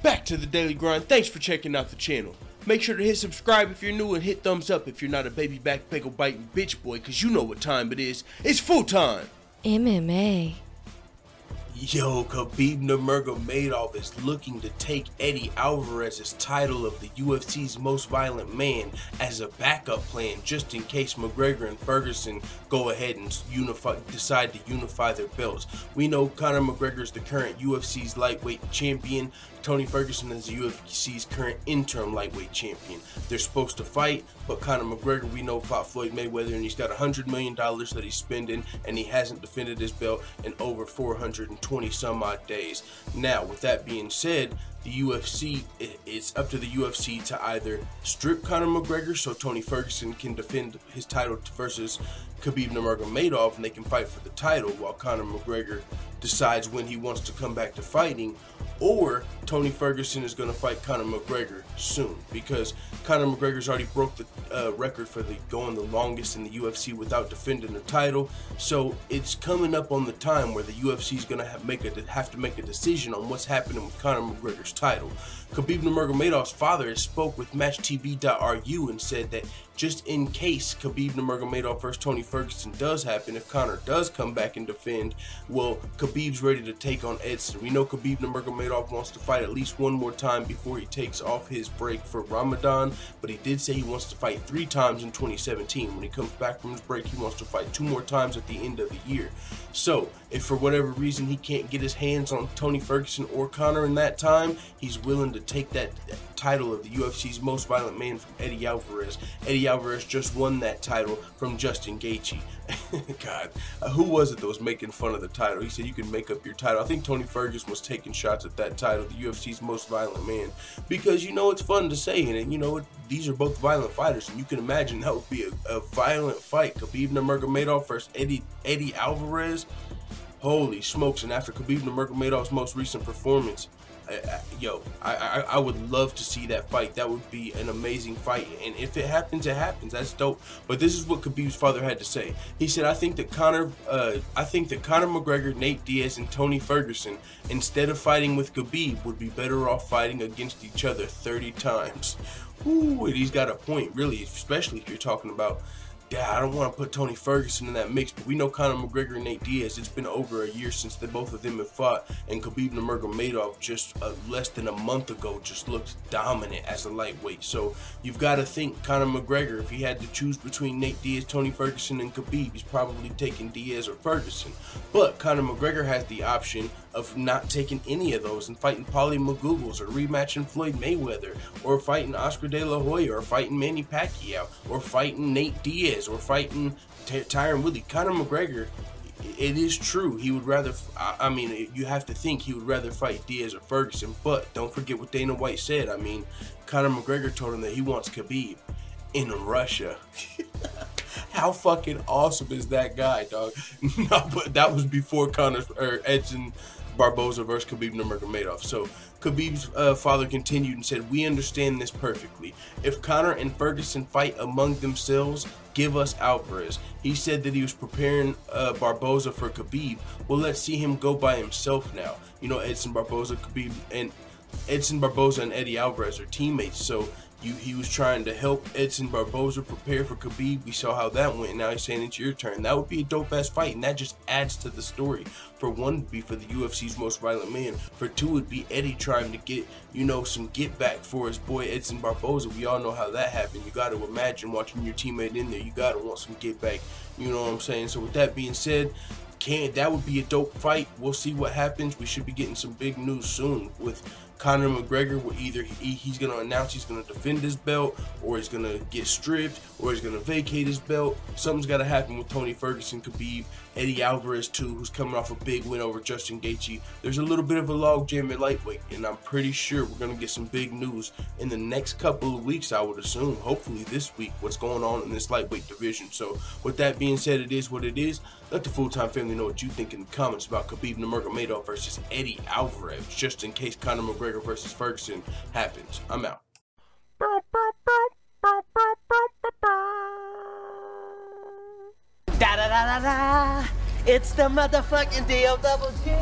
back to the Daily Grind. Thanks for checking out the channel. Make sure to hit subscribe if you're new and hit thumbs up if you're not a baby back pickle biting bitch boy, cause you know what time it is. It's full time. MMA. Yo, Khabib Nurmagomedov is looking to take Eddie Alvarez's title of the UFC's most violent man as a backup plan, just in case McGregor and Ferguson go ahead and decide to unify their belts. We know Conor McGregor is the current UFC's lightweight champion. Tony Ferguson is the UFC's current interim lightweight champion. They're supposed to fight, but Conor McGregor, we know, fought Floyd Mayweather, and he's got $100 million that he's spending, and he hasn't defended his belt in over 420 some odd days. Now, with that being said, the UFC, it's up to the UFC to either strip Conor McGregor so Tony Ferguson can defend his title versus Khabib Nurmagomedov and they can fight for the title while Conor McGregor decides when he wants to come back to fighting, or Tony Ferguson is going to fight Conor McGregor soon, because Conor McGregor's already broke the record for going the longest in the UFC without defending the title. So it's coming up on the time where the UFC is going to have to make a decision on what's happening with Conor McGregor's title. Khabib Nurmagomedov's father spoke with MatchTV.ru and said that just in case Khabib Nurmagomedov versus Tony Ferguson does happen, if Conor does come back and defend, well, Khabib's ready to take on Edson. We know Khabib Nurmagomedov wants to fight at least one more time before he takes off his break for Ramadan, but he did say he wants to fight 3 times in 2017. When he comes back from his break, he wants to fight 2 more times at the end of the year. So, if for whatever reason he can't get his hands on Tony Ferguson or Conor in that time, he's willing to take that title of the UFC's most violent man from Eddie Alvarez. Eddie Alvarez just won that title from Justin Gaethje. God, who was it that was making fun of the title? He said you can make up your title. I think Tony Ferguson was taking shots at that title, the UFC's most violent man, because, you know, it's fun to say, and you know, these are both violent fighters, and you can imagine that would be a violent fight. Khabib Nurmagomedov versus Eddie Alvarez. Holy smokes. And after Khabib Nurmagomedov's most recent performance, I would love to see that fight. That would be an amazing fight, and if it happens, it happens. That's dope. But this is what Khabib's father had to say. He said, I think that Conor McGregor, Nate Diaz, and Tony Ferguson, instead of fighting with Khabib, would be better off fighting against each other 30 times. Ooh, and he's got a point, really, especially if you're talking about, I don't want to put Tony Ferguson in that mix, but we know Conor McGregor and Nate Diaz, it's been over a year since both of them have fought, and Khabib Nurmagomedov just less than a month ago just looked dominant as a lightweight. So you've got to think Conor McGregor, if he had to choose between Nate Diaz, Tony Ferguson, and Khabib, he's probably taking Diaz or Ferguson. But Conor McGregor has the option of not taking any of those and fighting Paulie McGoogles, or rematching Floyd Mayweather, or fighting Oscar De La Hoya, or fighting Manny Pacquiao, or fighting Nate Diaz, or fighting Tyron Woodley. Conor McGregor, it is true, he would rather, I mean, you have to think he would rather fight Diaz or Ferguson, but don't forget what Dana White said. I mean, Conor McGregor told him that he wants Khabib in Russia. How fucking awesome is that guy, dog? No, but that was before Edson Barboza versus Khabib Nurmagomedov. So Khabib's father continued and said, we understand this perfectly. If Conor and Ferguson fight among themselves, give us Alvarez. He said that he was preparing Barboza for Khabib. Well, let's see him go by himself now. You know, Edson Barboza and Eddie Alvarez are teammates, so he was trying to help Edson Barboza prepare for Khabib. We saw how that went. Now he's saying it's your turn. That would be a dope-ass fight, and that just adds to the story. For one, would be for the UFC's most violent man. For 2, would be Eddie trying to get, you know, some get back for his boy Edson Barboza. We all know how that happened. You got to imagine watching your teammate in there. You got to want some get back. You know what I'm saying? So with that being said, that would be a dope fight. We'll see what happens. We should be getting some big news soon with Conor McGregor, where either he's going to announce he's going to defend his belt, or he's going to get stripped, or he's going to vacate his belt. Something's got to happen with Tony Ferguson, Khabib, Eddie Alvarez too, who's coming off a big win over Justin Gaethje. There's a little bit of a logjam at lightweight, and I'm pretty sure we're going to get some big news in the next couple of weeks, I would assume. Hopefully this week, what's going on in this lightweight division. So with that being said, it is what it is. Let the full-time family know what you think in the comments about Khabib Nurmagomedov versus Eddie Alvarez, just in case Conor McGregor versus Ferguson happens. I'm out. Da da da da da. It's the motherfucking DOWG.